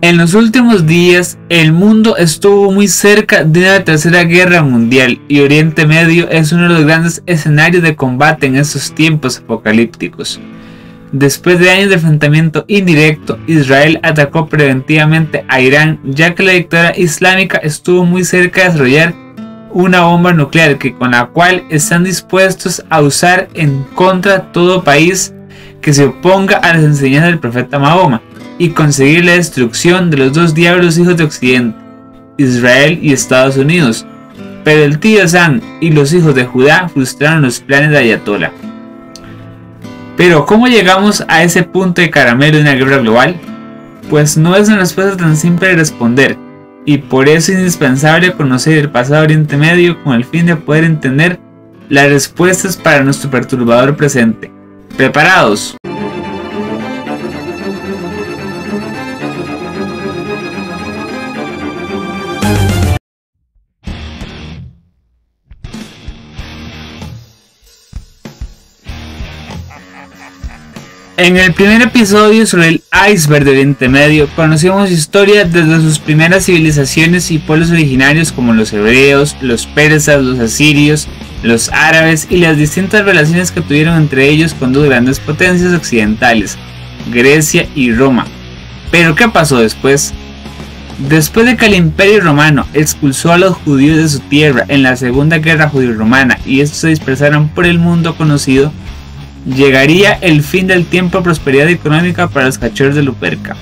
En los últimos días, el mundo estuvo muy cerca de una tercera guerra mundial y Oriente Medio es uno de los grandes escenarios de combate en estos tiempos apocalípticos. Después de años de enfrentamiento indirecto, Israel atacó preventivamente a Irán, ya que la dictadura islámica estuvo muy cerca de desarrollar una bomba nuclear con la cual están dispuestos a usar en contra de todo país que se oponga a las enseñanzas del profeta Mahoma y conseguir la destrucción de los dos diablos hijos de Occidente, Israel y Estados Unidos. Pero el tío Sam y los hijos de Judá frustraron los planes de Ayatollah. Pero ¿cómo llegamos a ese punto de caramelo de una guerra global? Pues no es una respuesta tan simple de responder, y por eso es indispensable conocer el pasado Oriente Medio con el fin de poder entender las respuestas para nuestro perturbador presente. ¿Preparados? En el primer episodio sobre el iceberg de Oriente Medio, conocimos historia desde sus primeras civilizaciones y pueblos originarios como los hebreos, los persas, los asirios, los árabes y las distintas relaciones que tuvieron entre ellos con dos grandes potencias occidentales, Grecia y Roma. Pero ¿qué pasó después? Después de que el Imperio Romano expulsó a los judíos de su tierra en la Segunda Guerra Judío-Romana y estos se dispersaron por el mundo conocido, llegaría el fin del tiempo de prosperidad económica para los cachorros de Luperca,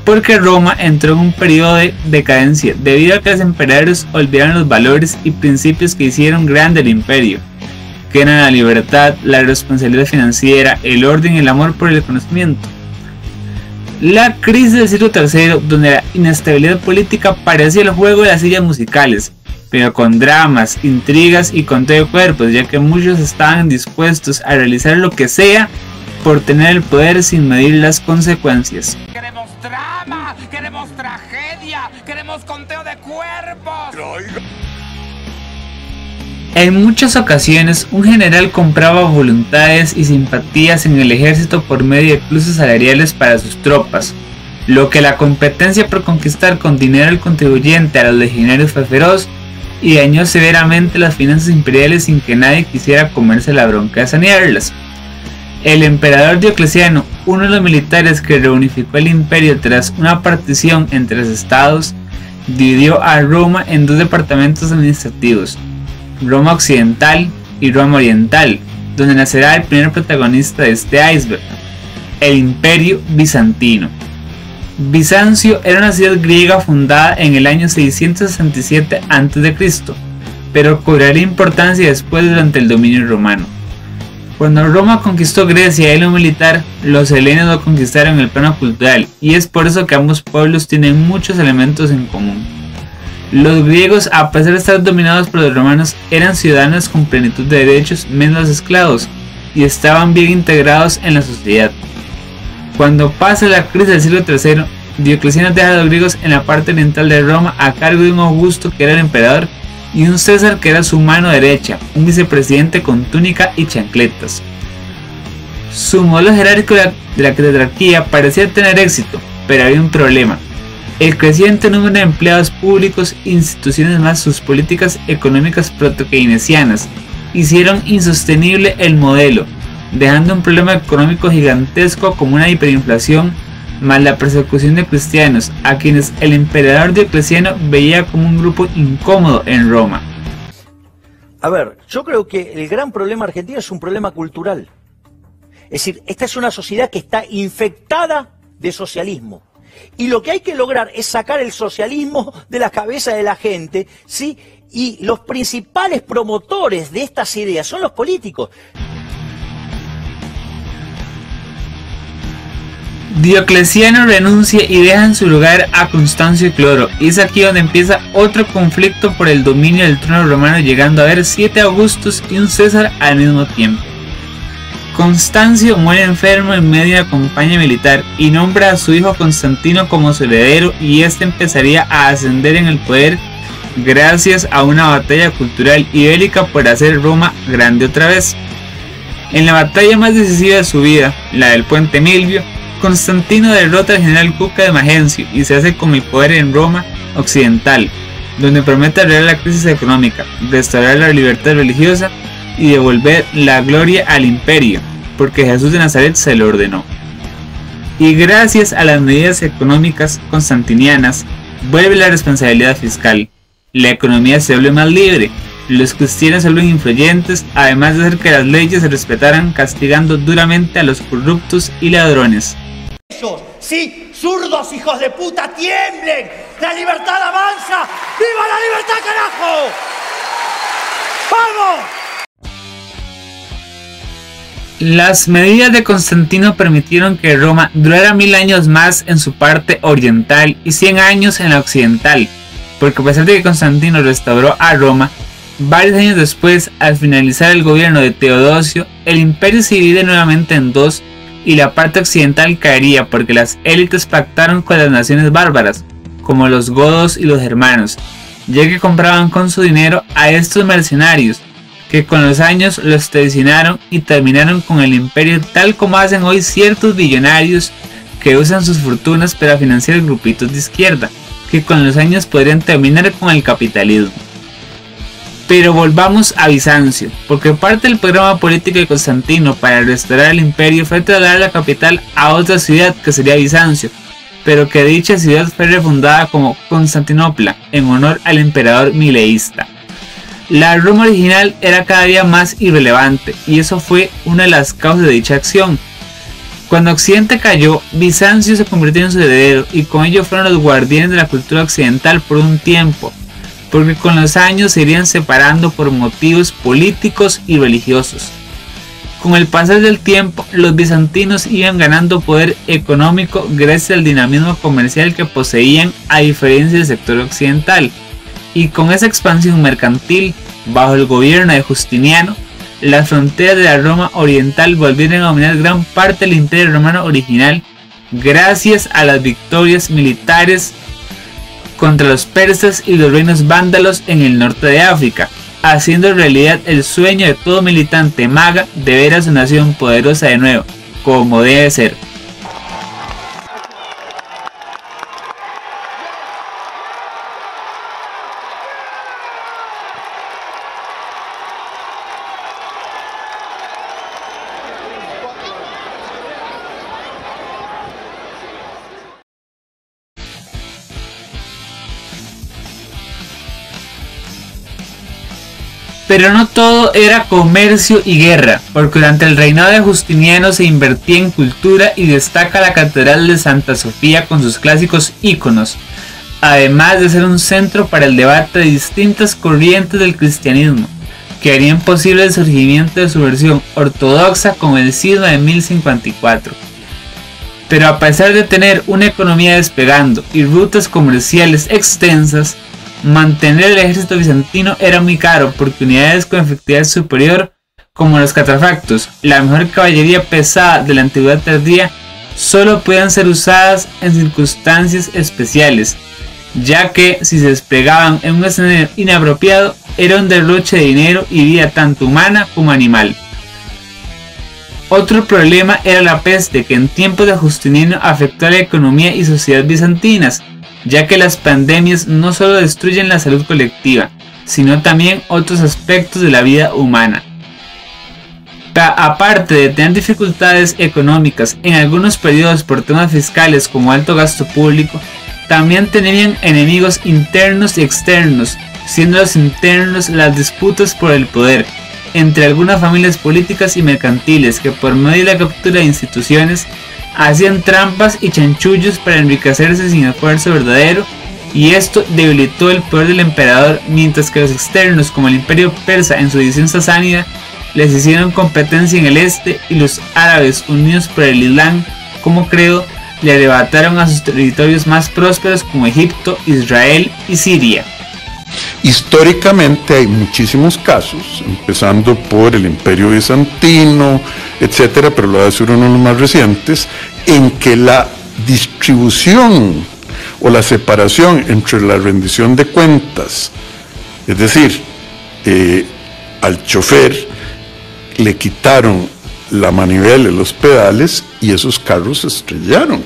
porque Roma entró en un periodo de decadencia debido a que los emperadores olvidaron los valores y principios que hicieron grande el imperio, que eran la libertad, la responsabilidad financiera, el orden y el amor por el conocimiento. La crisis del siglo III, donde la inestabilidad política parecía el juego de las sillas musicales, pero con dramas, intrigas y conteo de cuerpos, ya que muchos estaban dispuestos a realizar lo que sea por tener el poder sin medir las consecuencias. Queremos drama, queremos tragedia, queremos conteo de cuerpos. En muchas ocasiones, un general compraba voluntades y simpatías en el ejército por medio de pluses salariales para sus tropas, lo que la competencia por conquistar con dinero al contribuyente a los legionarios fue feroz y dañó severamente las finanzas imperiales sin que nadie quisiera comerse la bronca de sanearlas. El emperador Diocleciano, uno de los militares que reunificó el imperio tras una partición entre los estados, dividió a Roma en dos departamentos administrativos, Roma Occidental y Roma Oriental, donde nacerá el primer protagonista de este iceberg, el Imperio Bizantino. Bizancio era una ciudad griega fundada en el año 667 a.C., pero cobraría importancia después durante el dominio romano. Cuando Roma conquistó Grecia en lo militar, los helenos lo conquistaron en el plano cultural, y es por eso que ambos pueblos tienen muchos elementos en común. Los griegos, a pesar de estar dominados por los romanos, eran ciudadanos con plenitud de derechos menos esclavos, y estaban bien integrados en la sociedad. Cuando pasa la crisis del siglo III, Diocleciano deja a los griegos en la parte oriental de Roma a cargo de un Augusto que era el emperador y un César que era su mano derecha, un vicepresidente con túnica y chancletas. Su modelo jerárquico de la tetrarquía parecía tener éxito, pero había un problema. El creciente número de empleados públicos e instituciones más sus políticas económicas proto-keynesianas hicieron insostenible el modelo, dejando un problema económico gigantesco como una hiperinflación, más la persecución de cristianos, a quienes el emperador Diocleciano veía como un grupo incómodo en Roma. A ver, yo creo que el gran problema argentino es un problema cultural. Es decir, esta es una sociedad que está infectada de socialismo. Y lo que hay que lograr es sacar el socialismo de la cabeza de la gente, ¿sí? Y los principales promotores de estas ideas son los políticos. Diocleciano renuncia y deja en su lugar a Constancio Cloro, y es aquí donde empieza otro conflicto por el dominio del trono romano, llegando a haber 7 Augustos y un César al mismo tiempo. Constancio muere enfermo en medio de una campaña militar y nombra a su hijo Constantino como su heredero, y este empezaría a ascender en el poder gracias a una batalla cultural y bélica por hacer Roma grande otra vez. En la batalla más decisiva de su vida, la del Puente Milvio, Constantino derrota al general Cuca de Magencio y se hace con el poder en Roma occidental, donde promete arreglar la crisis económica, restaurar la libertad religiosa y devolver la gloria al imperio, porque Jesús de Nazaret se lo ordenó. Y gracias a las medidas económicas constantinianas, vuelve la responsabilidad fiscal, la economía se vuelve más libre, los cristianos se vuelven influyentes, además de hacer que las leyes se respetaran, castigando duramente a los corruptos y ladrones. Sí, zurdos hijos de puta, tiemblen. La libertad avanza. ¡Viva la libertad, carajo! ¡Vamos! Las medidas de Constantino permitieron que Roma durara 1000 años más en su parte oriental y 100 años en la occidental, porque a pesar de que Constantino restauró a Roma, varios años después, al finalizar el gobierno de Teodosio, el imperio se divide nuevamente en dos y la parte occidental caería porque las élites pactaron con las naciones bárbaras, como los godos y los germanos, ya que compraban con su dinero a estos mercenarios, que con los años los traicionaron y terminaron con el imperio tal como hacen hoy ciertos billonarios que usan sus fortunas para financiar grupitos de izquierda, que con los años podrían terminar con el capitalismo. Pero volvamos a Bizancio, porque parte del programa político de Constantino para restaurar el imperio fue trasladar la capital a otra ciudad que sería Bizancio, pero que dicha ciudad fue refundada como Constantinopla en honor al emperador mileísta. La Roma original era cada día más irrelevante y eso fue una de las causas de dicha acción. Cuando Occidente cayó, Bizancio se convirtió en su heredero y con ello fueron los guardianes de la cultura occidental por un tiempo, porque con los años se irían separando por motivos políticos y religiosos. Con el pasar del tiempo, los bizantinos iban ganando poder económico gracias al dinamismo comercial que poseían a diferencia del sector occidental, y con esa expansión mercantil, bajo el gobierno de Justiniano, las fronteras de la Roma oriental volvieron a dominar gran parte del imperio romano original gracias a las victorias militares contra los persas y los reinos vándalos en el norte de África, haciendo realidad el sueño de todo militante maga de ver a su nación poderosa de nuevo, como debe ser. Pero no todo era comercio y guerra, porque durante el reinado de Justiniano se invertía en cultura y destaca la Catedral de Santa Sofía con sus clásicos íconos, además de ser un centro para el debate de distintas corrientes del cristianismo, que harían posible el surgimiento de su versión ortodoxa con el cisma de 1054. Pero a pesar de tener una economía despegando y rutas comerciales extensas, mantener el ejército bizantino era muy caro porque unidades con efectividad superior como los catafactos, la mejor caballería pesada de la antigüedad tardía, solo podían ser usadas en circunstancias especiales, ya que si se desplegaban en un escenario inapropiado era un derroche de dinero y vida tanto humana como animal. Otro problema era la peste, que en tiempos de Justiniano afectó a la economía y sociedad bizantinas, ya que las pandemias no solo destruyen la salud colectiva, sino también otros aspectos de la vida humana. Aparte de tener dificultades económicas en algunos periodos por temas fiscales como alto gasto público, también tenían enemigos internos y externos, siendo los internos las disputas por el poder entre algunas familias políticas y mercantiles que por medio de la captura de instituciones hacían trampas y chanchullos para enriquecerse sin esfuerzo verdadero, y esto debilitó el poder del emperador, mientras que los externos como el imperio persa en su división sasánida les hicieron competencia en el este, y los árabes unidos por el Islam como credo le arrebataron a sus territorios más prósperos como Egipto, Israel y Siria. Históricamente hay muchísimos casos, empezando por el Imperio Bizantino, etcétera, pero lo voy a decir uno de los más recientes, en que la distribución o la separación entre la rendición de cuentas, es decir, al chofer le quitaron la manivela y los pedales, y esos carros se estrellaron.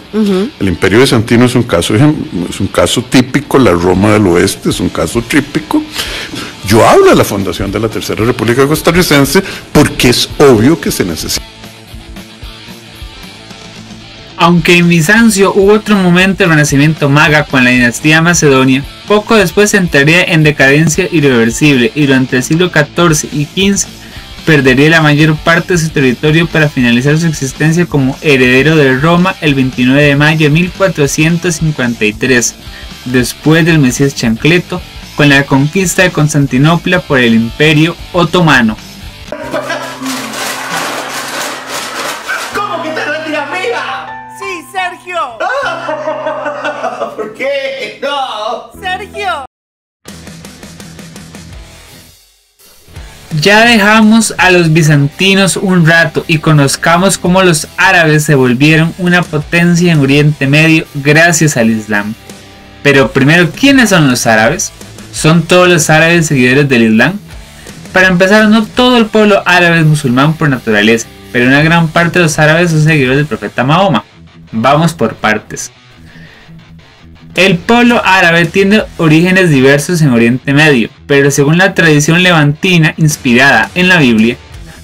El Imperio Bizantino es un caso típico, la Roma del Oeste es un caso típico. Yo hablo de la fundación de la Tercera República Costarricense porque es obvio que se necesita. Aunque en Bizancio hubo otro momento de renacimiento maga con la dinastía macedonia, poco después entraría en decadencia irreversible y durante el siglo XIV y XV perdería la mayor parte de su territorio para finalizar su existencia como heredero de Roma el 29 de mayo de 1453, después del Mesías Chancleto, con la conquista de Constantinopla por el Imperio Otomano. ¿Cómo que te retiras viva? ¡Sí, Sergio! ¿Por qué? ¡No! ¡Sergio! Ya dejamos a los bizantinos un rato y conozcamos cómo los árabes se volvieron una potencia en Oriente Medio gracias al Islam. Pero primero, ¿quiénes son los árabes? ¿Son todos los árabes seguidores del Islam? Para empezar, no todo el pueblo árabe es musulmán por naturaleza, pero una gran parte de los árabes son seguidores del profeta Mahoma. Vamos por partes. El pueblo árabe tiene orígenes diversos en Oriente Medio, pero según la tradición levantina inspirada en la Biblia,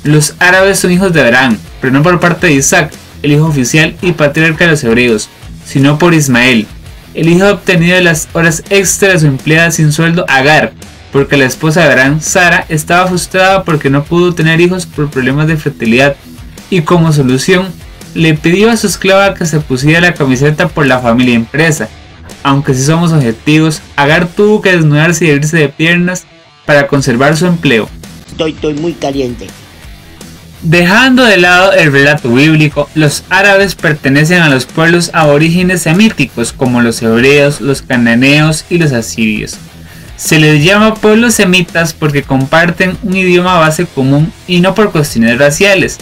los árabes son hijos de Abraham, pero no por parte de Isaac, el hijo oficial y patriarca de los hebreos, sino por Ismael, el hijo obtenido de las horas extra de su empleada sin sueldo Agar, porque la esposa de Abraham, Sara, estaba frustrada porque no pudo tener hijos por problemas de fertilidad, y como solución, le pidió a su esclava que se pusiera la camiseta por la familia impresa. Aunque si somos objetivos, Agar tuvo que desnudarse y abrirse de piernas para conservar su empleo. Estoy muy caliente. Dejando de lado el relato bíblico, los árabes pertenecen a los pueblos aborígenes semíticos como los hebreos, los cananeos y los asirios. Se les llama pueblos semitas porque comparten un idioma base común y no por cuestiones raciales.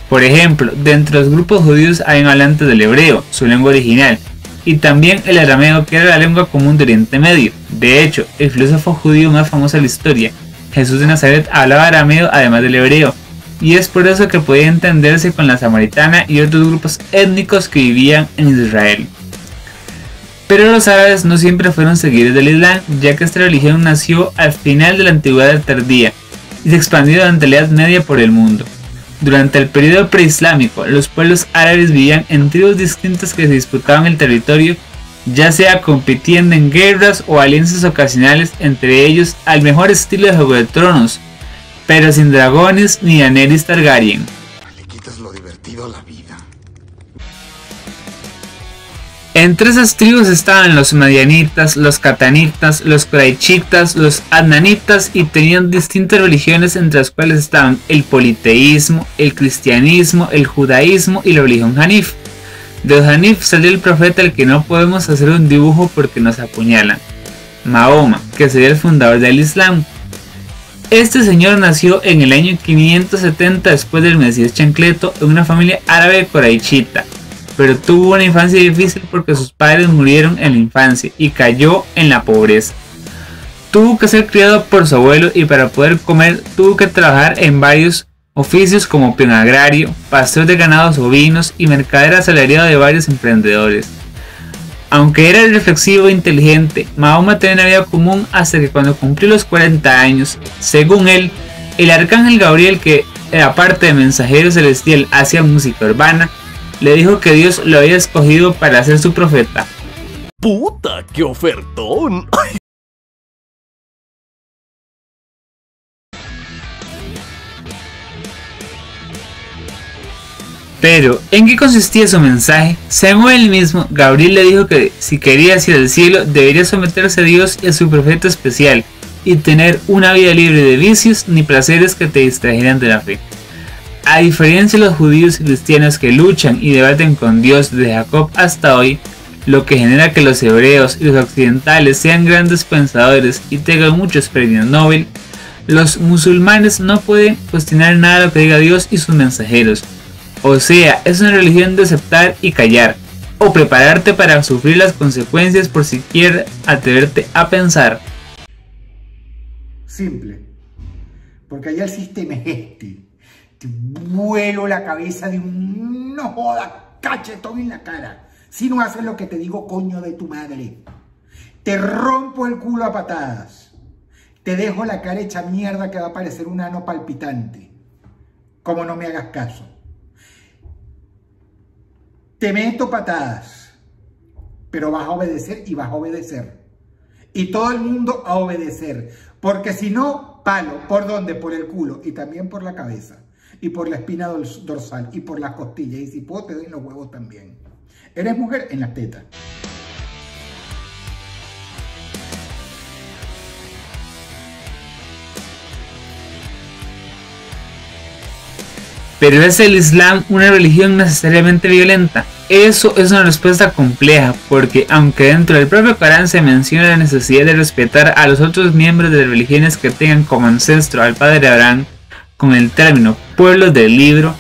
Por ejemplo, dentro de los grupos judíos hay hablantes del hebreo, su lengua original, y también el arameo, que era la lengua común de Oriente Medio. De hecho, el filósofo judío más famoso de la historia, Jesús de Nazaret, hablaba arameo además del hebreo, y es por eso que podía entenderse con la samaritana y otros grupos étnicos que vivían en Israel. Pero los árabes no siempre fueron seguidores del Islam, ya que esta religión nació al final de la antigüedad tardía y se expandió durante la Edad Media por el mundo. Durante el periodo preislámico, los pueblos árabes vivían en tribus distintas que se disputaban el territorio, ya sea compitiendo en guerras o alianzas ocasionales entre ellos al mejor estilo de Juego de Tronos, pero sin dragones ni Daenerys Targaryen. Le quitas lo divertido a la vida. Entre esas tribus estaban los madianitas, los catanitas, los quraichitas, los adnanitas y tenían distintas religiones entre las cuales estaban el politeísmo, el cristianismo, el judaísmo y la religión Hanif. De los Hanif salió el profeta al que no podemos hacer un dibujo porque nos apuñalan, Mahoma, que sería el fundador del Islam. Este señor nació en el año 570 después del Mesías Chancleto en una familia árabe quraichita, pero tuvo una infancia difícil porque sus padres murieron en la infancia y cayó en la pobreza. Tuvo que ser criado por su abuelo y para poder comer tuvo que trabajar en varios oficios como peón agrario, pastor de ganados ovinos y mercader asalariado de varios emprendedores. Aunque era reflexivo e inteligente, Mahoma tenía una vida común hasta que cuando cumplió los 40 años, según él, el arcángel Gabriel, que era parte de mensajero celestial hacia música urbana, le dijo que Dios lo había escogido para ser su profeta. ¡Puta, qué ofertón! Pero, ¿en qué consistía su mensaje? Según él mismo, Gabriel le dijo que si quería ir al cielo, debería someterse a Dios y a su profeta especial, y tener una vida libre de vicios ni placeres que te distrajeran de la fe. A diferencia de los judíos y cristianos que luchan y debaten con Dios desde Jacob hasta hoy, lo que genera que los hebreos y los occidentales sean grandes pensadores y tengan muchos premios Nobel, los musulmanes no pueden cuestionar nada de lo que diga Dios y sus mensajeros. O sea, es una religión de aceptar y callar, o prepararte para sufrir las consecuencias por siquiera atreverte a pensar. Simple, porque allá el sistema es este. te vuelo la cabeza de un no joda cachetón en la cara. Si no haces lo que te digo, coño de tu madre. Te rompo el culo a patadas. Te dejo la cara hecha mierda que va a parecer un ano palpitante. Como no me hagas caso. Te meto patadas. Pero vas a obedecer y vas a obedecer. Y todo el mundo a obedecer. Porque si no, palo. ¿Por dónde? Por el culo. Y también por la cabeza. Y por la espina dorsal. Y por las costillas. Y si puedo, te doy los huevos también. ¿Eres mujer? En las tetas. ¿Pero es el Islam una religión necesariamente violenta? Eso es una respuesta compleja, porque aunque dentro del propio Corán se menciona la necesidad de respetar a los otros miembros de las religiones que tengan como ancestro al padre Abraham, con el término pueblos del libro,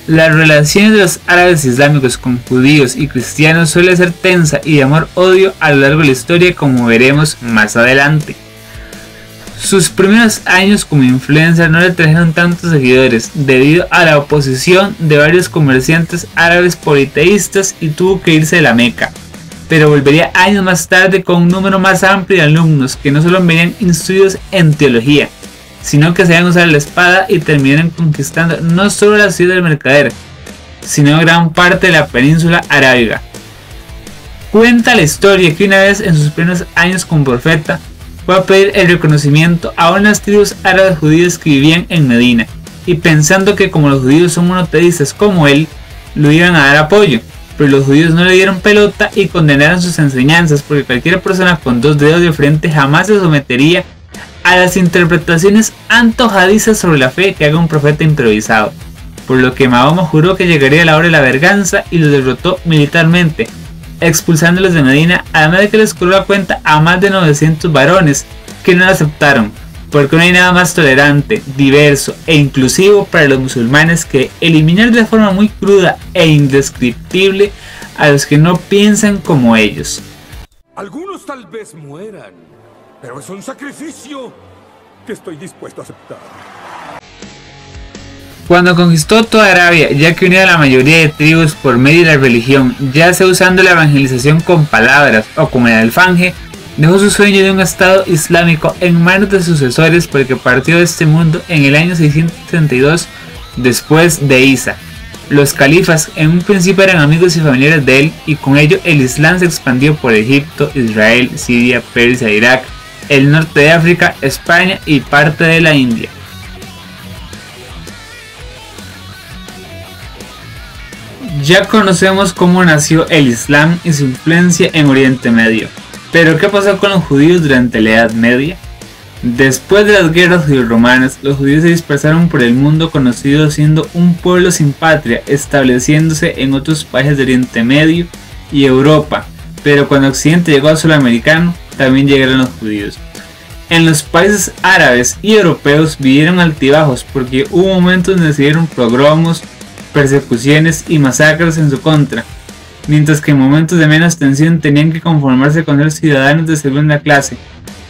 las relaciones de los árabes islámicos con judíos y cristianos suele ser tensa y de amor-odio a lo largo de la historia, como veremos más adelante. Sus primeros años como influencer no le trajeron tantos seguidores debido a la oposición de varios comerciantes árabes politeístas y tuvo que irse de la Meca, pero volvería años más tarde con un número más amplio de alumnos que no solo venían instruidos en teología, sino que sabían usar la espada y terminaron conquistando no solo la ciudad del mercader, sino gran parte de la península arábiga. Cuenta la historia que una vez en sus primeros años como profeta fue a pedir el reconocimiento a unas tribus árabes judías que vivían en Medina, y pensando que como los judíos son monoteístas como él, lo iban a dar apoyo, pero los judíos no le dieron pelota y condenaron sus enseñanzas, porque cualquier persona con 2 dedos de frente jamás se sometería a las interpretaciones antojadizas sobre la fe que haga un profeta improvisado, por lo que Mahoma juró que llegaría la hora de la venganza y los derrotó militarmente, expulsándolos de Medina, además de que les cobró la cuenta a más de 900 varones que no lo aceptaron, porque no hay nada más tolerante, diverso e inclusivo para los musulmanes que eliminar de forma muy cruda e indescriptible a los que no piensan como ellos. Algunos tal vez mueran, pero es un sacrificio que estoy dispuesto a aceptar. Cuando conquistó toda Arabia, ya que unía a la mayoría de tribus por medio de la religión, ya sea usando la evangelización con palabras o como el alfanje, dejó su sueño de un estado islámico en manos de sus sucesores, porque partió de este mundo en el año 662 después de Isa. Los califas en un principio eran amigos y familiares de él, y con ello el Islam se expandió por Egipto, Israel, Siria, Persia, Irak, el norte de África, España y parte de la India. Ya conocemos cómo nació el Islam y su influencia en Oriente Medio, pero ¿qué pasó con los judíos durante la Edad Media? Después de las guerras judío-romanas, los judíos se dispersaron por el mundo conocido, siendo un pueblo sin patria, estableciéndose en otros países de Oriente Medio y Europa, pero cuando Occidente llegó al suelo americano, también llegaron los judíos. En los países árabes y europeos vivieron altibajos, porque hubo momentos donde se dieron pogromos, persecuciones y masacres en su contra, mientras que en momentos de menos tensión tenían que conformarse con ser ciudadanos de segunda clase,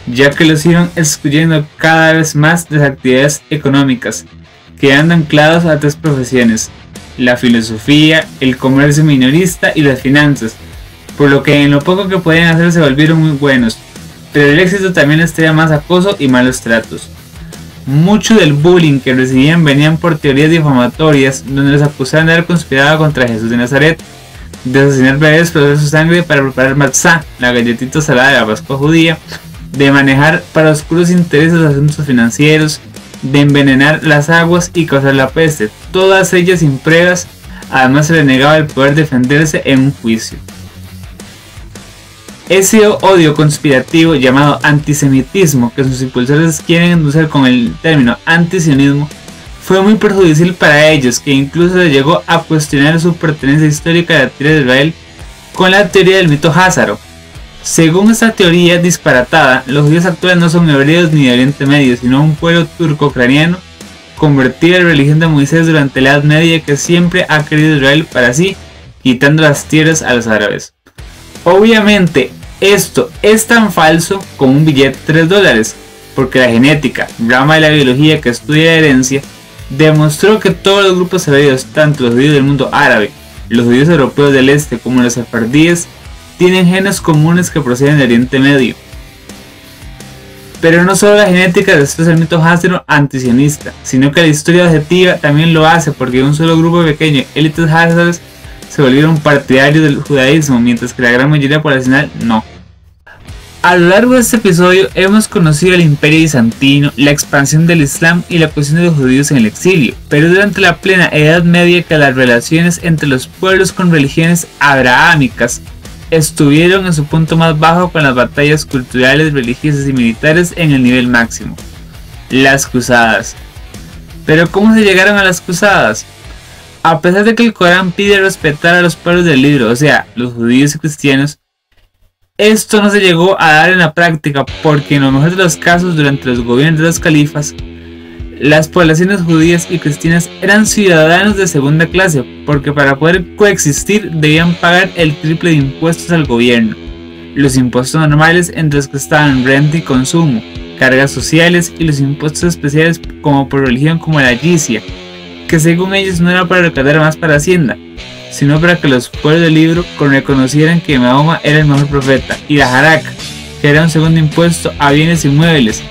ya que los iban excluyendo cada vez más de las actividades económicas, quedando anclados a 3 profesiones: la filosofía, el comercio minorista y las finanzas, por lo que en lo poco que podían hacer se volvieron muy buenos, pero el éxito también les traía más acoso y malos tratos. Mucho del bullying que recibían venían por teorías difamatorias, donde los acusaban de haber conspirado contra Jesús de Nazaret, de asesinar bebés para beber su sangre para preparar matzá, la galletita salada de la Pascua judía, de manejar para oscuros intereses los asuntos financieros, de envenenar las aguas y causar la peste, todas ellas sin pruebas. Además se le negaba el poder defenderse en un juicio. Ese odio conspirativo llamado antisemitismo, que sus impulsores quieren endulzar con el término antisionismo, fue muy perjudicial para ellos, que incluso se llegó a cuestionar su pertenencia histórica a la tierra de Israel con la teoría del mito házaro. Según esta teoría disparatada, los judíos actuales no son hebreos ni de Oriente Medio, sino un pueblo turco-ucraniano convertido a la religión de Moisés durante la Edad Media, que siempre ha querido Israel para sí, quitando las tierras a los árabes. Obviamente esto es tan falso como un billete de $3, porque la genética, rama de la biología que estudia la herencia, demostró que todos los grupos hebreos, tanto los judíos del mundo árabe, los judíos europeos del este como los sefardíes, tienen genes comunes que proceden del Oriente Medio. Pero no solo la genética destroza el mito hásero antisionista, sino que la historia objetiva también lo hace, porque un solo grupo pequeño, élites házaras, se volvieron partidarios del judaísmo, mientras que la gran mayoría poblacional no. A lo largo de este episodio hemos conocido el Imperio Bizantino, la expansión del Islam y la cuestión de los judíos en el exilio, pero durante la plena Edad Media que las relaciones entre los pueblos con religiones abrahámicas estuvieron en su punto más bajo, con las batallas culturales, religiosas y militares en el nivel máximo. Las cruzadas. Pero ¿cómo se llegaron a las cruzadas? A pesar de que el Corán pide respetar a los pueblos del libro, o sea, los judíos y cristianos, esto no se llegó a dar en la práctica, porque en lo mejor de los casos, durante los gobiernos de los califas, las poblaciones judías y cristianas eran ciudadanos de segunda clase, porque para poder coexistir debían pagar el triple de impuestos al gobierno. Los impuestos normales, entre los que estaban renta y consumo, cargas sociales y los impuestos especiales como por religión, como la jizya, que según ellos no era para recaudar más para Hacienda, sino para que los pueblos del libro reconocieran que Mahoma era el mejor profeta, y la jaraka, que era un segundo impuesto a bienes inmuebles,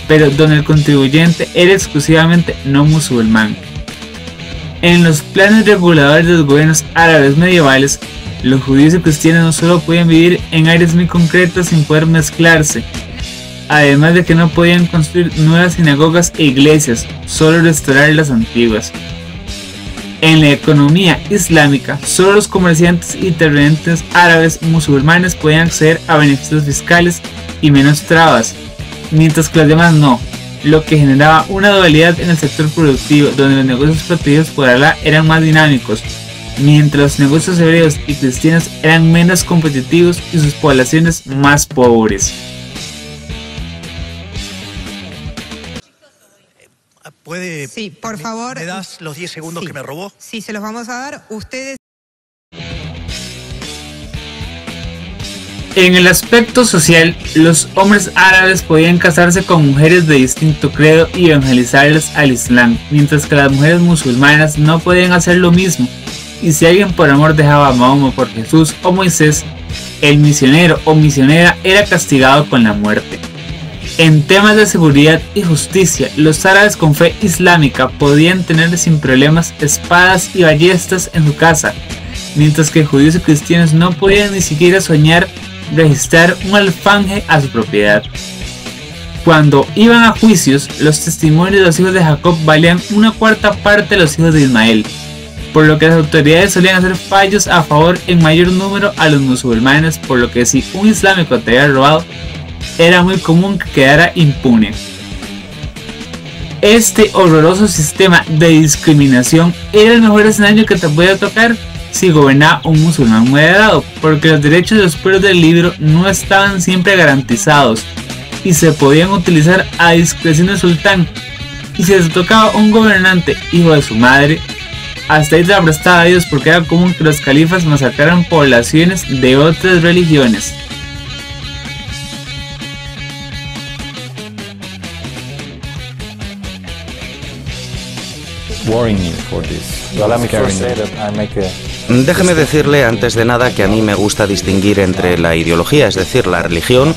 pero donde el contribuyente era exclusivamente no musulmán. En los planes reguladores de los gobiernos árabes medievales, los judíos y cristianos no solo podían vivir en áreas muy concretas sin poder mezclarse, además de que no podían construir nuevas sinagogas e iglesias, solo restaurar las antiguas. En la economía islámica, solo los comerciantes y terratenientes árabes musulmanes podían acceder a beneficios fiscales y menos trabas, mientras que los demás no, lo que generaba una dualidad en el sector productivo, donde los negocios protegidos por Alá eran más dinámicos, mientras los negocios hebreos y cristianos eran menos competitivos y sus poblaciones más pobres. ¿Puede? Sí, por favor. ¿Me das los 10 segundos sí, que me robó? Sí, se los vamos a dar. Ustedes. En el aspecto social, los hombres árabes podían casarse con mujeres de distinto credo y evangelizarlas al Islam, mientras que las mujeres musulmanas no podían hacer lo mismo, y si alguien por amor dejaba a Mahoma por Jesús o Moisés, el misionero o misionera era castigado con la muerte. En temas de seguridad y justicia, los árabes con fe islámica podían tener sin problemas espadas y ballestas en su casa, mientras que judíos y cristianos no podían ni siquiera soñar registrar un alfanje a su propiedad. Cuando iban a juicios, los testimonios de los hijos de Jacob valían una cuarta parte de los hijos de Ismael, por lo que las autoridades solían hacer fallos a favor en mayor número a los musulmanes, por lo que si un islámico te había robado, era muy común que quedara impune. Este horroroso sistema de discriminación era el mejor escenario que te podía tocar si gobernaba un musulmán moderado, porque los derechos de los pueblos del libro no estaban siempre garantizados y se podían utilizar a discreción del sultán, y si se tocaba un gobernante hijo de su madre, hasta ahí se la prestaba a Dios, porque era común que los califas masacraran poblaciones de otras religiones. Déjeme decirle antes de nada que a mí me gusta distinguir entre la ideología, es decir, la religión,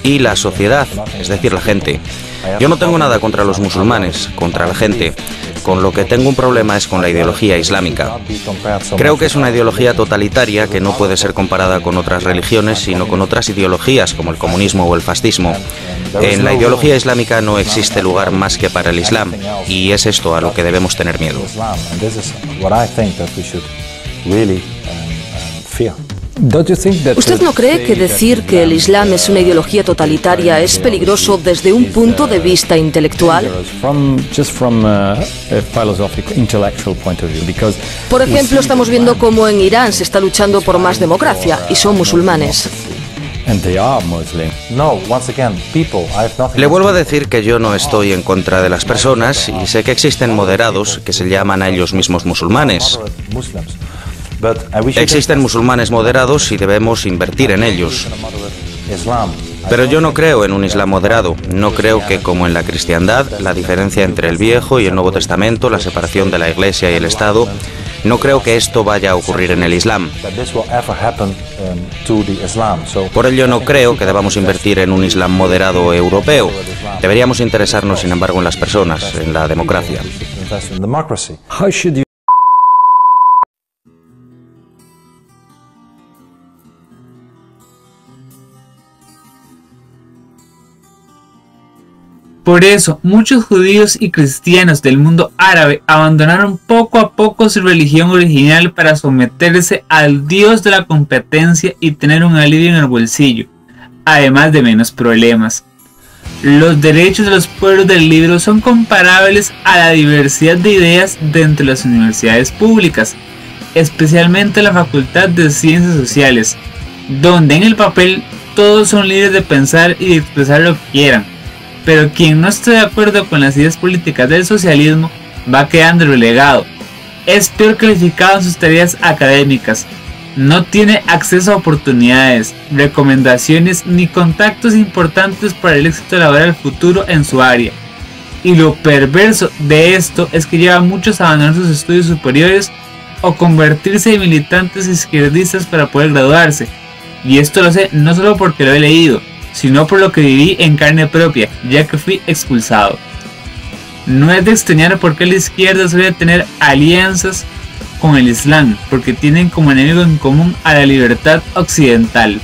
y la sociedad, es decir, la gente. Yo no tengo nada contra los musulmanes, contra la gente. Con lo que tengo un problema es con la ideología islámica. Creo que es una ideología totalitaria que no puede ser comparada con otras religiones, sino con otras ideologías como el comunismo o el fascismo. En la ideología islámica no existe lugar más que para el Islam, y es esto a lo que debemos tener miedo. ¿Usted no cree que decir que el Islam es una ideología totalitaria es peligroso desde un punto de vista intelectual? Por ejemplo, estamos viendo cómo en Irán se está luchando por más democracia y son musulmanes. Le vuelvo a decir que yo no estoy en contra de las personas y sé que existen moderados que se llaman a ellos mismos musulmanes. Existen musulmanes moderados y debemos invertir en ellos. Pero yo no creo en un Islam moderado. No creo que, como en la cristiandad, la diferencia entre el Viejo y el Nuevo Testamento, la separación de la Iglesia y el Estado, no creo que esto vaya a ocurrir en el Islam. Por ello no creo que debamos invertir en un Islam moderado europeo. Deberíamos interesarnos, sin embargo, en las personas, en la democracia. Por eso, muchos judíos y cristianos del mundo árabe abandonaron poco a poco su religión original para someterse al dios de la competencia y tener un alivio en el bolsillo, además de menos problemas. Los derechos de los pueblos del libro son comparables a la diversidad de ideas dentro de las universidades públicas, especialmente la Facultad de Ciencias Sociales, donde en el papel todos son libres de pensar y de expresar lo que quieran. Pero quien no esté de acuerdo con las ideas políticas del socialismo va quedando relegado. Es peor calificado en sus tareas académicas. No tiene acceso a oportunidades, recomendaciones ni contactos importantes para el éxito laboral futuro en su área. Y lo perverso de esto es que lleva a muchos a abandonar sus estudios superiores o convertirse en militantes izquierdistas para poder graduarse. Y esto lo sé no solo porque lo he leído, sino por lo que viví en carne propia, ya que fui expulsado. No es de extrañar por qué la izquierda suele tener alianzas con el Islam, porque tienen como enemigo en común a la libertad occidental.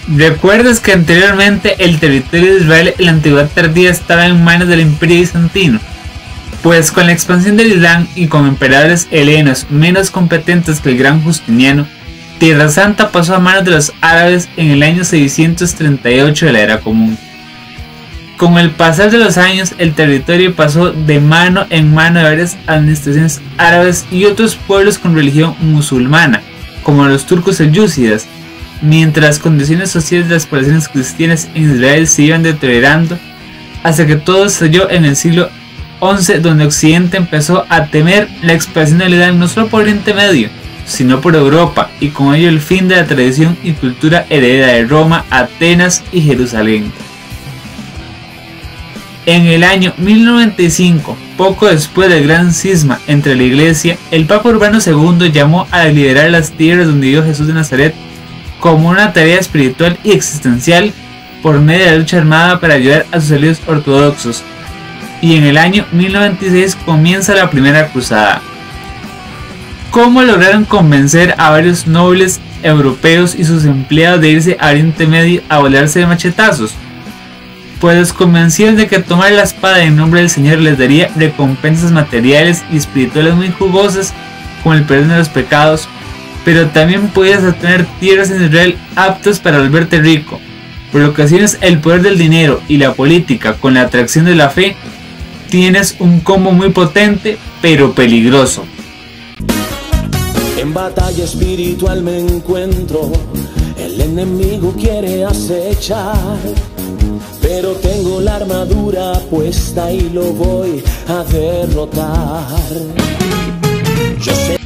¿Recuerdas que anteriormente el territorio de Israel en la antigüedad tardía estaba en manos del Imperio Bizantino? Pues con la expansión del Islam y con emperadores helenos menos competentes que el gran Justiniano, Tierra Santa pasó a manos de los árabes en el año 638 de la Era Común. Con el pasar de los años, el territorio pasó de mano en mano de varias administraciones árabes y otros pueblos con religión musulmana, como los turcos selyúcidas, mientras las condiciones sociales de las poblaciones cristianas en Israel se iban deteriorando, hasta que todo estalló en el siglo XI, donde Occidente empezó a temer la expansión del Islam no solo por Oriente Medio, sino por Europa, y con ello el fin de la tradición y cultura heredera de Roma, Atenas y Jerusalén. En el año 1095, poco después del gran cisma entre la Iglesia, el Papa Urbano II llamó a liberar las tierras donde vivió Jesús de Nazaret como una tarea espiritual y existencial por medio de la lucha armada para ayudar a sus aliados ortodoxos, y en el año 1096 comienza la Primera Cruzada. ¿Cómo lograron convencer a varios nobles europeos y sus empleados de irse a Oriente Medio a volarse de machetazos? Pues los convencieron de que tomar la espada en nombre del Señor les daría recompensas materiales y espirituales muy jugosas, como el perdón de los pecados, pero también podías obtener tierras en Israel aptas para volverte rico. Por lo que si tienes el poder del dinero y la política con la atracción de la fe, tienes un combo muy potente pero peligroso. En batalla espiritual me encuentro, el enemigo quiere acechar, pero tengo la armadura puesta y lo voy a derrotar. Yo sé.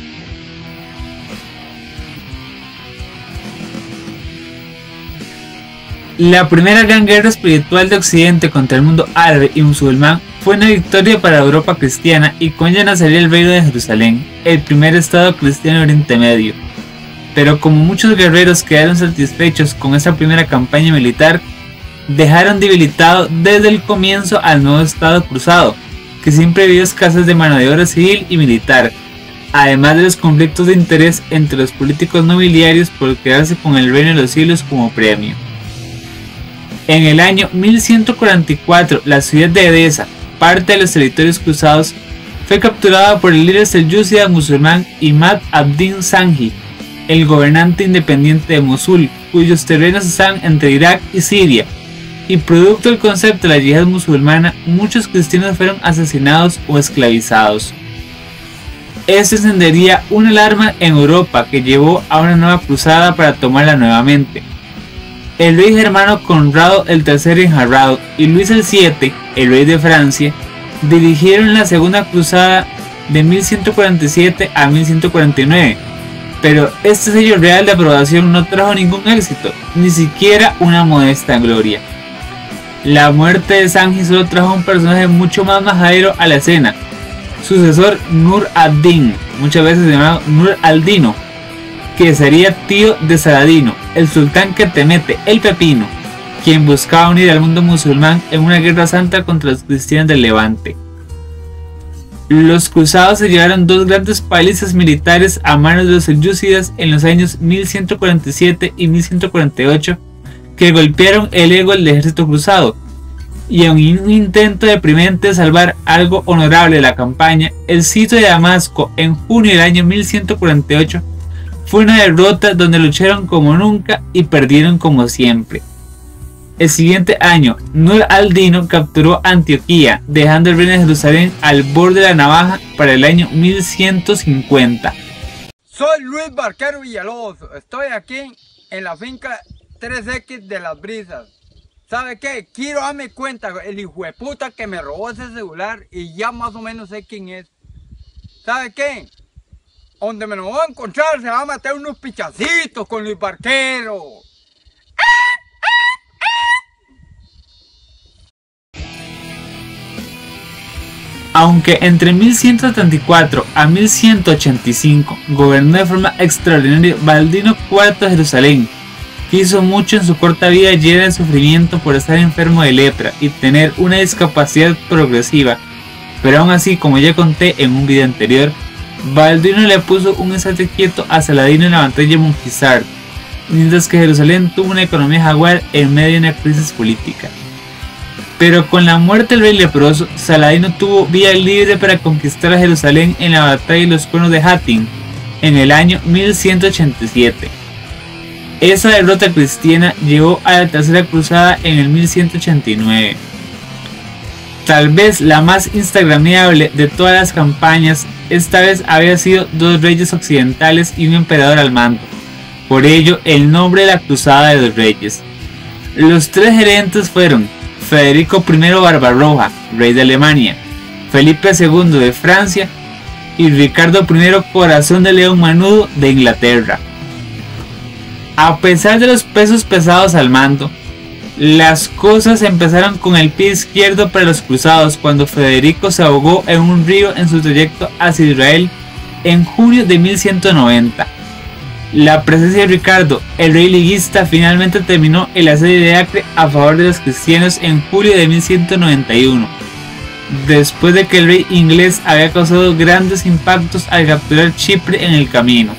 La primera gran guerra espiritual de Occidente contra el mundo árabe y musulmán fue una victoria para Europa cristiana, y con ella nacería el reino de Jerusalén, el primer estado cristiano de Oriente Medio. Pero como muchos guerreros quedaron satisfechos con esa primera campaña militar, dejaron debilitado desde el comienzo al nuevo estado cruzado, que siempre vio escasez de mano de obra civil y militar, además de los conflictos de interés entre los políticos nobiliarios por quedarse con el reino de los cielos como premio. En el año 1144, la ciudad de Edesa, parte de los territorios cruzados, fue capturada por el líder selyúcida musulmán Imad ad-Din Sanji, el gobernante independiente de Mosul, cuyos terrenos están entre Irak y Siria, y producto del concepto de la yihad musulmana, muchos cristianos fueron asesinados o esclavizados. Esto encendería una alarma en Europa que llevó a una nueva cruzada para tomarla nuevamente. El rey germano Conrado el III Enjarrado y Luis el VII, el rey de Francia, dirigieron la segunda cruzada de 1147 a 1149, Pero este sello real de aprobación no trajo ningún éxito, ni siquiera una modesta gloria. La muerte de Sanji solo trajo un personaje mucho más majadero a la escena, sucesor Nur ad-Din, muchas veces llamado Nur al-Dino, que sería tío de Saladino, el sultán que te mete el pepino, quien buscaba unir al mundo musulmán en una guerra santa contra los cristianos del Levante. Los cruzados se llevaron dos grandes palizas militares a manos de los selyúcidas en los años 1147 y 1148, que golpearon el ego del ejército cruzado, y en un intento deprimente de salvar algo honorable de la campaña, el sitio de Damasco en junio del año 1148 fue una derrota donde lucharon como nunca y perdieron como siempre. El siguiente año, Nur al-Dino capturó Antioquía, dejando el reino de Jerusalén al borde de la navaja para el año 1150. Soy Luis Barquero Villalobos, estoy aquí en la finca 3X de Las Brisas. ¿Sabe qué? Quiero darme cuenta, el hijo de puta que me robó ese celular y ya más o menos sé quién es. ¿Sabe qué? Donde me lo va a encontrar se va a matar unos pichacitos con Luis Barquero. Aunque entre 1174 a 1185 gobernó de forma extraordinaria Baldino IV de Jerusalén, que hizo mucho en su corta vida llena de sufrimiento por estar enfermo de lepra y tener una discapacidad progresiva, pero aún así, como ya conté en un video anterior, Baldino le puso un estate quieto a Saladino en la batalla de Monjizar, mientras que Jerusalén tuvo una economía jaguar en medio de una crisis política. Pero con la muerte del rey leproso, Saladino tuvo vía libre para conquistar a Jerusalén en la batalla de los cuernos de Hattin en el año 1187. Esa derrota cristiana llevó a la tercera cruzada en el 1189. Tal vez la más instagramiable de todas las campañas, esta vez había sido dos reyes occidentales y un emperador al mando. Por ello, el nombre de la cruzada de los reyes. Los tres gerentes fueron Federico I Barbarroja, rey de Alemania, Felipe II de Francia y Ricardo I Corazón de León Manudo de Inglaterra. A pesar de los pesos pesados al mando, las cosas empezaron con el pie izquierdo para los cruzados cuando Federico se ahogó en un río en su trayecto hacia Israel en junio de 1190. La presencia de Ricardo, el rey liguista, finalmente terminó el asedio de Acre a favor de los cristianos en julio de 1191, después de que el rey inglés había causado grandes impactos al capturar Chipre en el camino.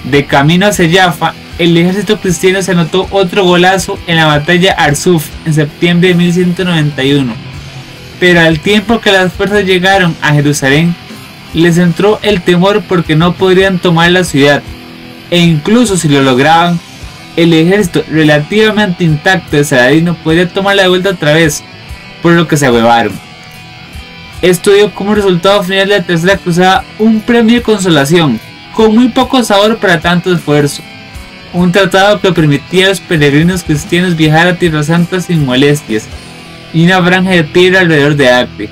De camino hacia Jaffa, el ejército cristiano se anotó otro golazo en la batalla de Arsuf en septiembre de 1191, pero al tiempo que las fuerzas llegaron a Jerusalén, les entró el temor porque no podrían tomar la ciudad, e incluso si lo lograban, el ejército relativamente intacto de Saladino podría tomarla de vuelta otra vez, por lo que se ahuevaron. Esto dio como resultado final de la tercera cruzada un premio de consolación, con muy poco sabor para tanto esfuerzo. Un tratado que permitía a los peregrinos cristianos viajar a Tierra Santa sin molestias, y una franja de tierra alrededor de Acre.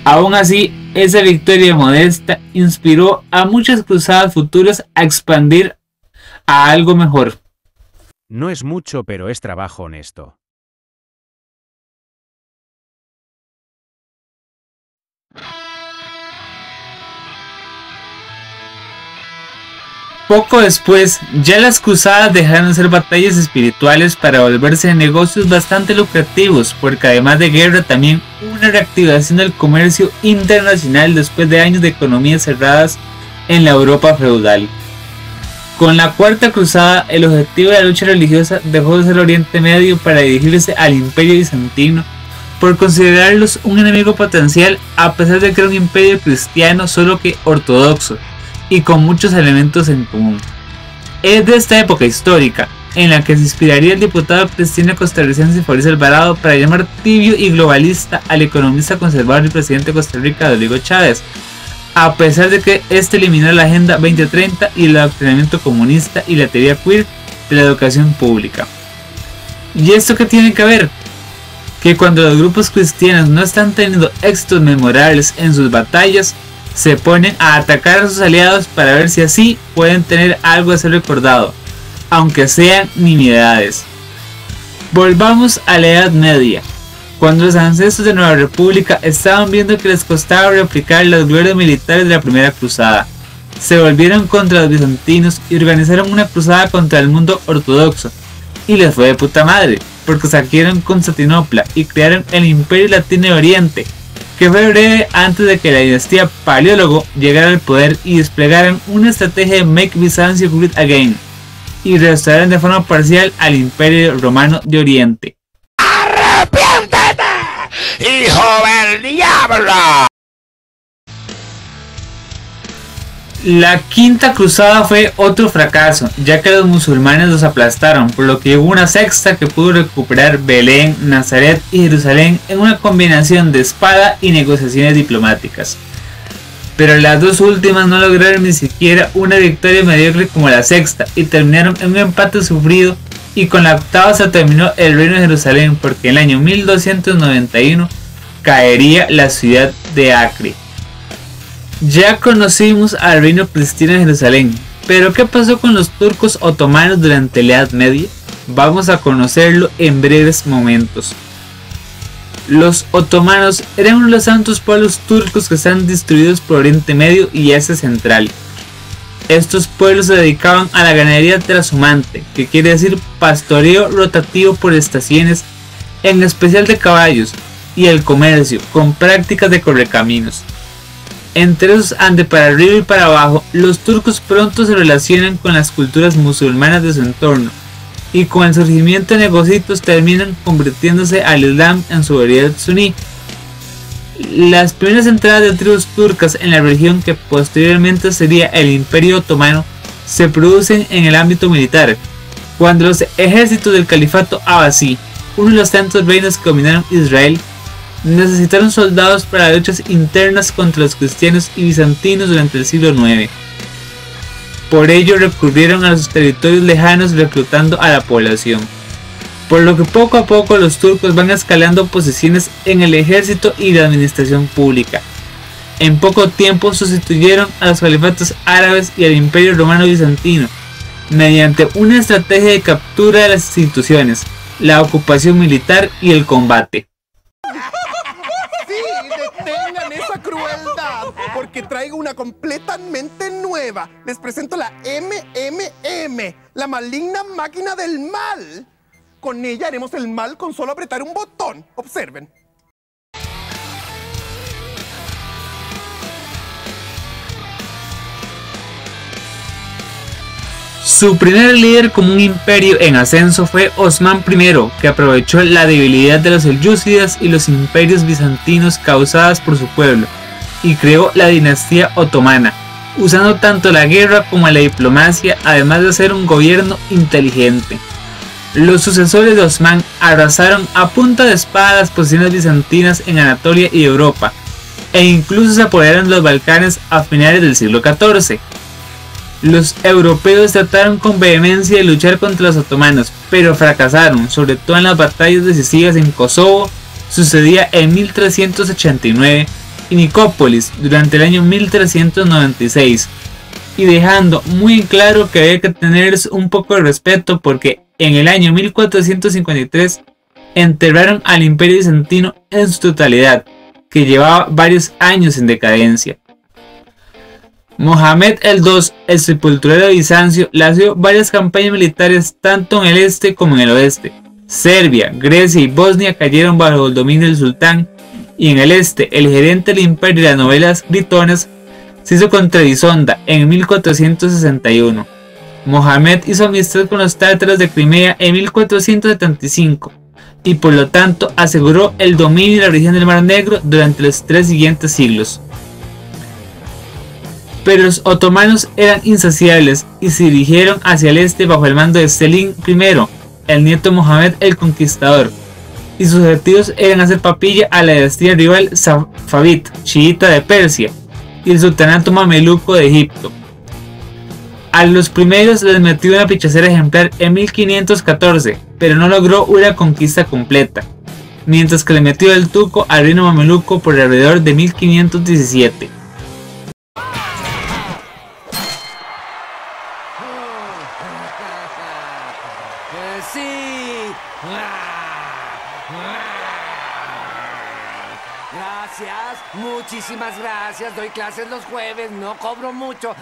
Aún así, esa victoria modesta inspiró a muchas cruzadas futuras a expandir a algo mejor. No es mucho, pero es trabajo honesto. Poco después, ya las cruzadas dejaron de ser batallas espirituales para volverse negocios bastante lucrativos, porque además de guerra también hubo una reactivación del comercio internacional después de años de economías cerradas en la Europa feudal. Con la cuarta cruzada, el objetivo de la lucha religiosa dejó de ser Oriente Medio para dirigirse al Imperio Bizantino, por considerarlos un enemigo potencial a pesar de que era un imperio cristiano solo que ortodoxo y con muchos elementos en común. Es de esta época histórica en la que se inspiraría el diputado cristiano costarricense Fabricio Alvarado para llamar tibio y globalista al economista conservador y presidente de Costa Rica Rodrigo Chávez, a pesar de que este eliminó la Agenda 2030 y el adoctrinamiento comunista y la teoría queer de la educación pública. ¿Y esto qué tiene que ver? Que cuando los grupos cristianos no están teniendo éxitos memorables en sus batallas, se ponen a atacar a sus aliados para ver si así pueden tener algo a ser recordado, aunque sean nimiedades. Volvamos a la Edad Media, cuando los ancestros de Nueva República estaban viendo que les costaba replicar las glorias militares de la Primera Cruzada. Se volvieron contra los bizantinos y organizaron una cruzada contra el mundo ortodoxo, y les fue de puta madre, porque saquearon Constantinopla y crearon el Imperio Latino de Oriente, que fue breve antes de que la dinastía Paleólogo llegara al poder y desplegaran una estrategia de Make Byzantium Great Again, y restauraron de forma parcial al Imperio Romano de Oriente. ¡Arrepiéntete, hijo del diablo! La Quinta Cruzada fue otro fracaso, ya que los musulmanes los aplastaron, por lo que hubo una sexta que pudo recuperar Belén, Nazaret y Jerusalén en una combinación de espada y negociaciones diplomáticas. Pero las dos últimas no lograron ni siquiera una victoria mediocre como la sexta y terminaron en un empate sufrido, y con la octava se terminó el reino de Jerusalén, porque en el año 1291 caería la ciudad de Acre. Ya conocimos al reino cristiano de Jerusalén, pero ¿qué pasó con los turcos otomanos durante la Edad Media? Vamos a conocerlo en breves momentos. Los otomanos eran uno de los santos pueblos turcos que están distribuidos por Oriente Medio y Asia Central. Estos pueblos se dedicaban a la ganadería trashumante, que quiere decir pastoreo rotativo por estaciones, en especial de caballos, y el comercio, con prácticas de correcaminos. Entre esos ande para arriba y para abajo, los turcos pronto se relacionan con las culturas musulmanas de su entorno, y con el surgimiento de negocios terminan convirtiéndose al Islam en su variedad suní. Las primeras entradas de tribus turcas en la región, que posteriormente sería el Imperio Otomano, se producen en el ámbito militar, cuando los ejércitos del Califato Abbasí, uno de los tantos reinos que dominaron Israel, necesitaron soldados para luchas internas contra los cristianos y bizantinos durante el siglo IX. Por ello recurrieron a los territorios lejanos reclutando a la población, por lo que poco a poco los turcos van escalando posiciones en el ejército y la administración pública. En poco tiempo sustituyeron a los califatos árabes y al Imperio Romano Bizantino, mediante una estrategia de captura de las instituciones, la ocupación militar y el combate. Detengan esa crueldad, porque traigo una completamente nueva. Les presento la MMM, la maligna máquina del mal. Con ella haremos el mal con solo apretar un botón. Observen. Su primer líder como un imperio en ascenso fue Osman I, que aprovechó la debilidad de los selyúcidas y los imperios bizantinos causadas por su pueblo, y creó la dinastía otomana, usando tanto la guerra como la diplomacia, además de hacer un gobierno inteligente. Los sucesores de Osman arrasaron a punta de espada las posiciones bizantinas en Anatolia y Europa, e incluso se apoderaron de los Balcanes a finales del siglo XIV. Los europeos trataron con vehemencia de luchar contra los otomanos, pero fracasaron, sobre todo en las batallas decisivas en Kosovo, sucedía en 1389, y Nicópolis durante el año 1396, y dejando muy claro que había que tener un poco de respeto, porque en el año 1453 enterraron al Imperio Bizantino en su totalidad, que llevaba varios años en decadencia. Mohamed II, el sepulturero de Bizancio, lanzó varias campañas militares tanto en el este como en el oeste. Serbia, Grecia y Bosnia cayeron bajo el dominio del sultán, y en el este, el gerente del imperio de las novelas gritonas se hizo con Trebisonda en 1461. Mohamed hizo amistad con los tártaros de Crimea en 1475, y por lo tanto aseguró el dominio de la región del Mar Negro durante los 3 siguientes siglos. Pero los otomanos eran insaciables y se dirigieron hacia el este bajo el mando de Selim I, el nieto de Mohamed el Conquistador, y sus objetivos eran hacer papilla a la dinastía rival Safavid, chiita de Persia, y el sultanato mameluco de Egipto. A los primeros les metió una pichacera ejemplar en 1514, pero no logró una conquista completa, mientras que le metió el tuco al reino mameluco por alrededor de 1517. ¡Sí! Gracias, muchísimas gracias. Doy clases los jueves, no cobro mucho.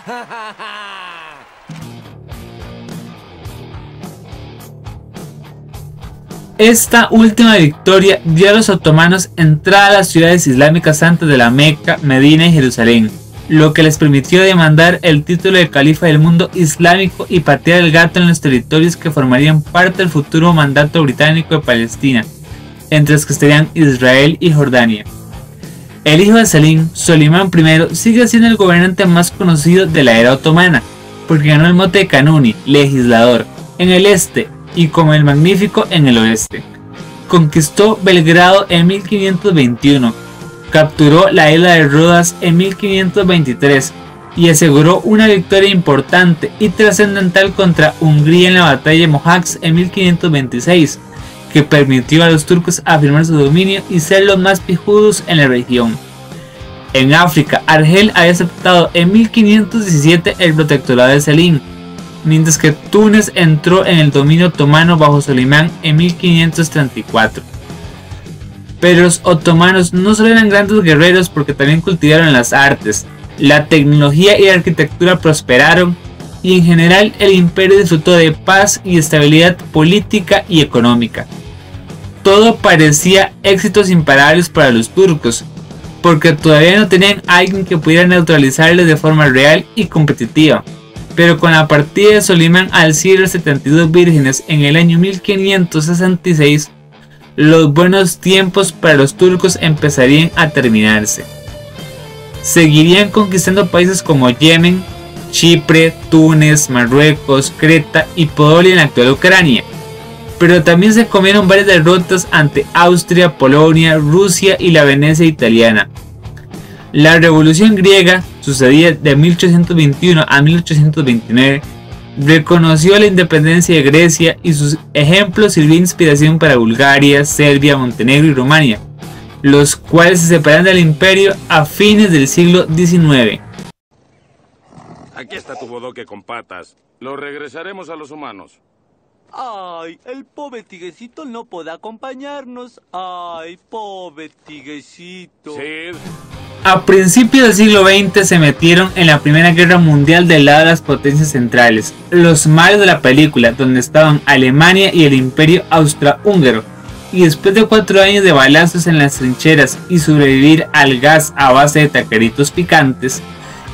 Esta última victoria dio a los otomanos entrada a las ciudades islámicas santas de la Meca, Medina y Jerusalén, lo que les permitió demandar el título de califa del mundo islámico y patear el gato en los territorios que formarían parte del futuro mandato británico de Palestina, entre los que estarían Israel y Jordania. El hijo de Selim, Solimán I, sigue siendo el gobernante más conocido de la era otomana, porque ganó el mote de Kanuni, legislador, en el este y como el Magnífico en el oeste. Conquistó Belgrado en 1521, capturó la isla de Rodas en 1523 y aseguró una victoria importante y trascendental contra Hungría en la batalla de Mohacs en 1526, que permitió a los turcos afirmar su dominio y ser los más pijudos en la región. En África, Argel había aceptado en 1517 el protectorado de Selim, mientras que Túnez entró en el dominio otomano bajo Solimán en 1534. Pero los otomanos no solo eran grandes guerreros porque también cultivaron las artes, la tecnología y la arquitectura prosperaron y en general el imperio disfrutó de paz y estabilidad política y económica. Todo parecía éxitos imparables para los turcos, porque todavía no tenían a alguien que pudiera neutralizarles de forma real y competitiva. Pero con la partida de Solimán al cielo de 72 vírgenes en el año 1566, los buenos tiempos para los turcos empezarían a terminarse. Seguirían conquistando países como Yemen, Chipre, Túnez, Marruecos, Creta y Podolia en la actual Ucrania. Pero también se comieron varias derrotas ante Austria, Polonia, Rusia y la Venecia italiana. La revolución griega, sucedida de 1821 a 1829, reconoció la independencia de Grecia y sus ejemplos sirvió de inspiración para Bulgaria, Serbia, Montenegro y Rumania, los cuales se separaron del imperio a fines del siglo XIX. Aquí está tu bodoque con patas. Lo regresaremos a los humanos. Ay, el pobre tiguecito no puede acompañarnos. Ay, pobre tiguecito. Sí. A principios del siglo XX se metieron en la Primera Guerra Mundial del lado de las potencias centrales, los malos de la película, donde estaban Alemania y el Imperio Austrohúngaro, y después de 4 años de balazos en las trincheras y sobrevivir al gas a base de taqueritos picantes,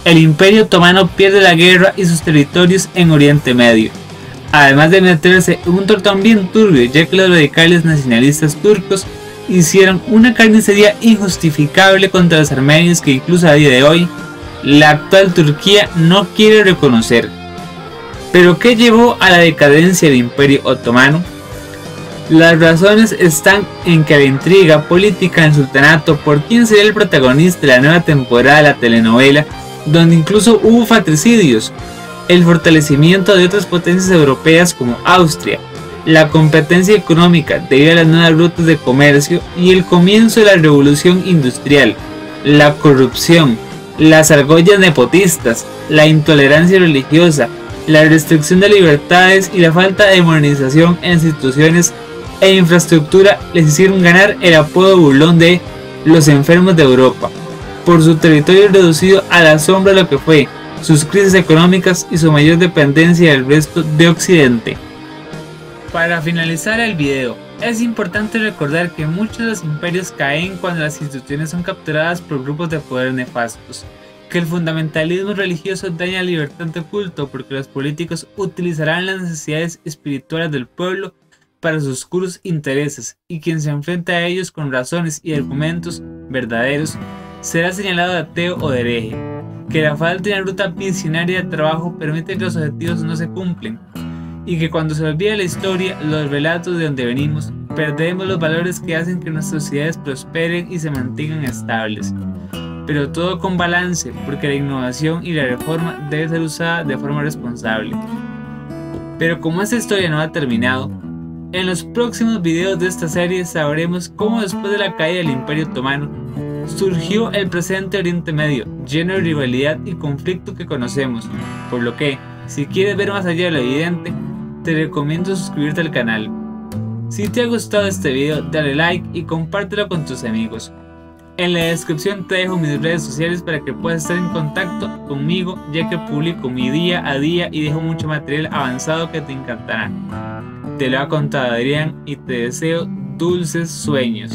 el Imperio Otomano pierde la guerra y sus territorios en Oriente Medio, además de meterse en un tortón bien turbio, ya que los radicales nacionalistas turcos hicieron una carnicería injustificable contra los armenios que incluso a día de hoy la actual Turquía no quiere reconocer. ¿Pero qué llevó a la decadencia del Imperio Otomano? Las razones están en que la intriga política en el sultanato por quién sería el protagonista de la nueva temporada de la telenovela, donde incluso hubo fratricidios, el fortalecimiento de otras potencias europeas como Austria, la competencia económica debido a las nuevas rutas de comercio y el comienzo de la revolución industrial, la corrupción, las argollas nepotistas, la intolerancia religiosa, la restricción de libertades y la falta de modernización en instituciones e infraestructura les hicieron ganar el apodo burlón de los enfermos de Europa, por su territorio reducido a la sombra de lo que fue, sus crisis económicas y su mayor dependencia del resto de Occidente. Para finalizar el video, es importante recordar que muchos de los imperios caen cuando las instituciones son capturadas por grupos de poder nefastos, que el fundamentalismo religioso daña la libertad de culto porque los políticos utilizarán las necesidades espirituales del pueblo para sus oscuros intereses y quien se enfrenta a ellos con razones y argumentos verdaderos será señalado de ateo o de hereje, que la falta de una ruta visionaria de trabajo permite que los objetivos no se cumplen, y que cuando se olvida la historia, los relatos de donde venimos, perdemos los valores que hacen que nuestras sociedades prosperen y se mantengan estables. Pero todo con balance, porque la innovación y la reforma debe ser usada de forma responsable. Pero como esta historia no ha terminado, en los próximos videos de esta serie sabremos cómo después de la caída del Imperio Otomano, surgió el presente Oriente Medio, lleno de rivalidad y conflicto que conocemos, por lo que, si quieres ver más allá de lo evidente, te recomiendo suscribirte al canal. Si te ha gustado este video, dale like y compártelo con tus amigos. En la descripción te dejo mis redes sociales para que puedas estar en contacto conmigo, ya que publico mi día a día y dejo mucho material avanzado que te encantará. Te lo ha contado Adrián y te deseo dulces sueños.